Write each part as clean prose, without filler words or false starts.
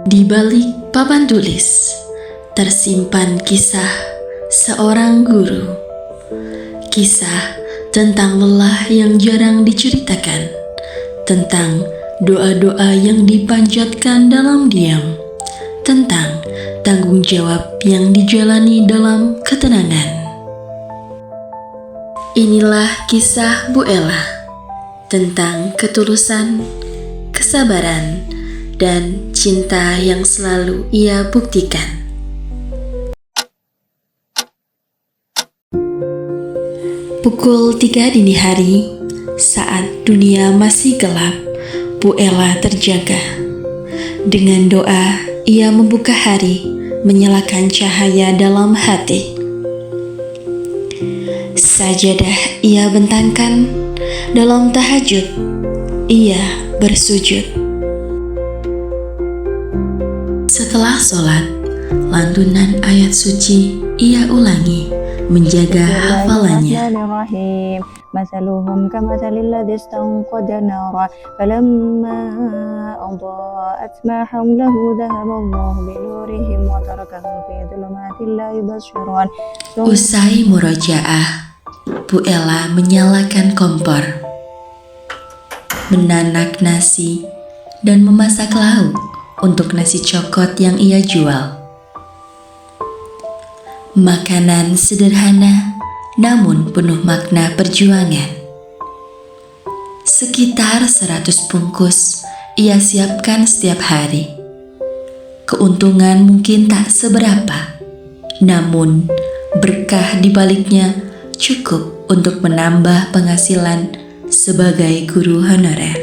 Di balik papan tulis, tersimpan kisah seorang guru. Kisah tentang lelah yang jarang diceritakan, tentang doa-doa yang dipanjatkan dalam diam, tentang tanggung jawab yang dijalani dalam ketenangan. Inilah kisah Bu Ella tentang ketulusan, kesabaran, dan cinta yang selalu ia buktikan. Pukul 3 dini hari, saat dunia masih gelap, Bu Ella terjaga. Dengan doa, ia membuka hari, menyalakan cahaya dalam hati. Sajadah ia bentangkan, dalam tahajud, ia bersujud. Setelah sholat, lantunan ayat suci ia ulangi, menjaga hafalannya. مثلهم كمثل الذي استنقد نارا فلما أضاءت ما حوله ذهب الله بنورهم وتركهم في ظلمات لا يبصرون. Usai murojaah, Bu Ella menyalakan kompor, menanak nasi, dan memasak lauk untuk nasi cokot yang ia jual. Makanan sederhana namun penuh makna perjuangan. Sekitar 100 bungkus ia siapkan setiap hari. Keuntungan mungkin tak seberapa, namun berkah di baliknya cukup untuk menambah penghasilan sebagai guru honorer.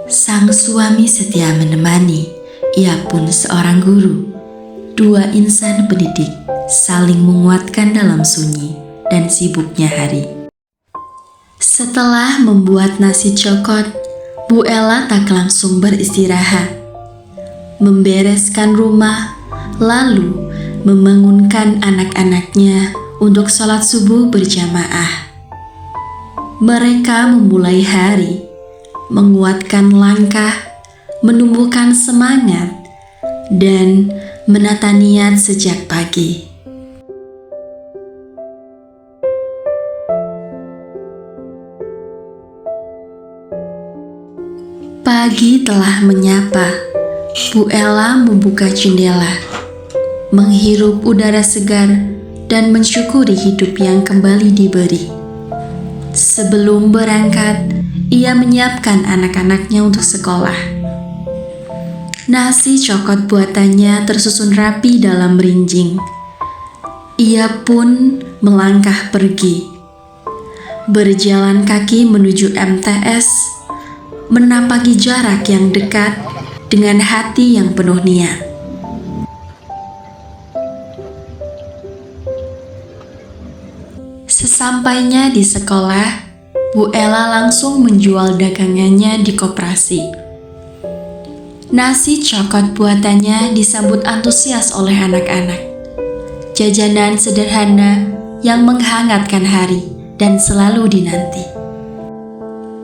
Sang suami setia menemani, ia pun seorang guru. Dua insan pendidik saling menguatkan dalam sunyi dan sibuknya hari. Setelah membuat nasi cokot, Bu Ella tak langsung beristirahat. Membereskan rumah, lalu membangunkan anak-anaknya untuk sholat subuh berjamaah. Mereka memulai hari, menguatkan langkah, menumbuhkan semangat, dan menata niat sejak pagi. Pagi telah menyapa. Bu Ella membuka jendela, menghirup udara segar, dan mensyukuri hidup yang kembali diberi. Sebelum berangkat, ia menyiapkan anak-anaknya untuk sekolah. Nasi cokot buatannya tersusun rapi dalam rinjing. Ia pun melangkah pergi. Berjalan kaki menuju MTS, menapaki jarak yang dekat dengan hati yang penuh niat. Sesampainya di sekolah, Bu Ella langsung menjual dagangannya di koperasi. Nasi cokot buatannya disambut antusias oleh anak-anak. Jajanan sederhana yang menghangatkan hari dan selalu dinanti.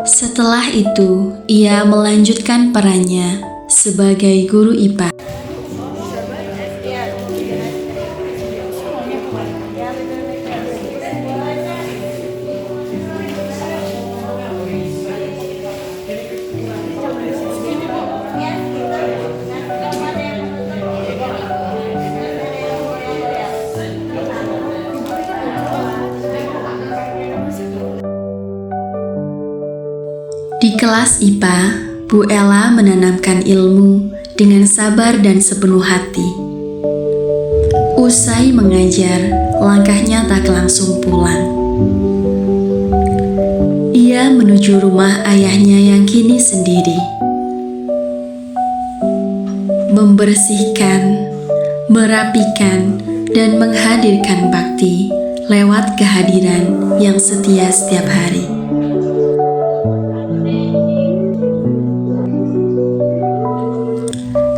Setelah itu, ia melanjutkan perannya sebagai guru IPA. Di kelas IPA, Bu Ella menanamkan ilmu dengan sabar dan sepenuh hati. Usai mengajar, langkahnya tak langsung pulang. Ia menuju rumah ayahnya yang kini sendiri. Membersihkan, merapikan, dan menghadirkan bakti lewat kehadiran yang setia setiap hari.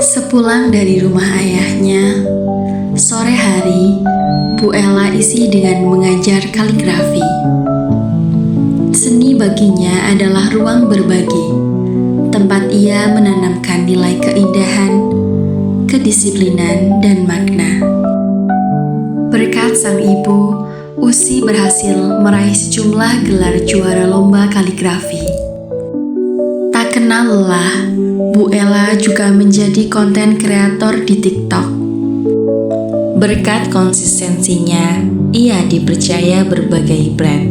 Sepulang dari rumah ayahnya, sore hari, Bu Ella isi dengan mengajar kaligrafi. Seni baginya adalah ruang berbagi, tempat ia menanamkan nilai keindahan, kedisiplinan, dan makna. Berkat sang ibu, Usi berhasil meraih sejumlah gelar juara lomba kaligrafi. Tak kenal lelah, Bu Ella juga menjadi konten kreator di TikTok. Berkat konsistensinya, ia dipercaya berbagai brand.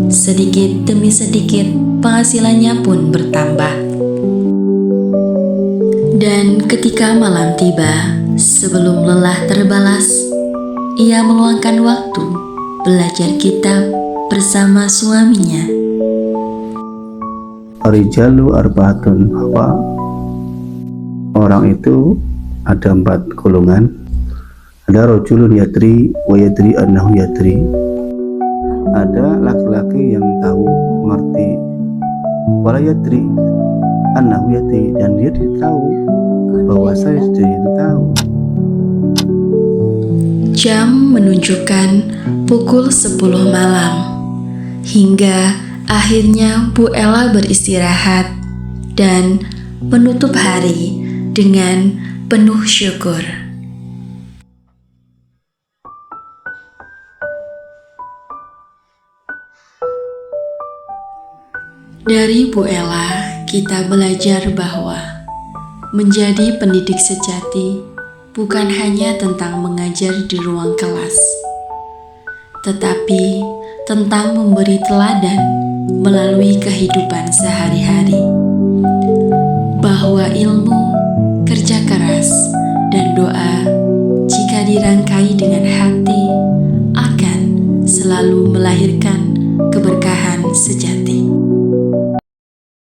Sedikit demi sedikit, penghasilannya pun bertambah. Dan ketika malam tiba, sebelum lelah terbalas, ia meluangkan waktu belajar kitab bersama suaminya. Arijalu arbaatun, bahwa orang itu ada 4 golongan. Ada rojulun yadri wa yadri annahu yadri. Ada laki-laki yang tahu, mengerti, wala yadri annahu yadri, dan dia tidak tahu bahwa saya sudah itu tahu. Jam menunjukkan pukul 10 malam, hingga akhirnya Bu Ella beristirahat dan menutup hari dengan penuh syukur. Dari Bu Ella, kita belajar bahwa menjadi pendidik sejati bukan hanya tentang mengajar di ruang kelas, tetapi tentang memberi teladan melalui kehidupan sehari-hari.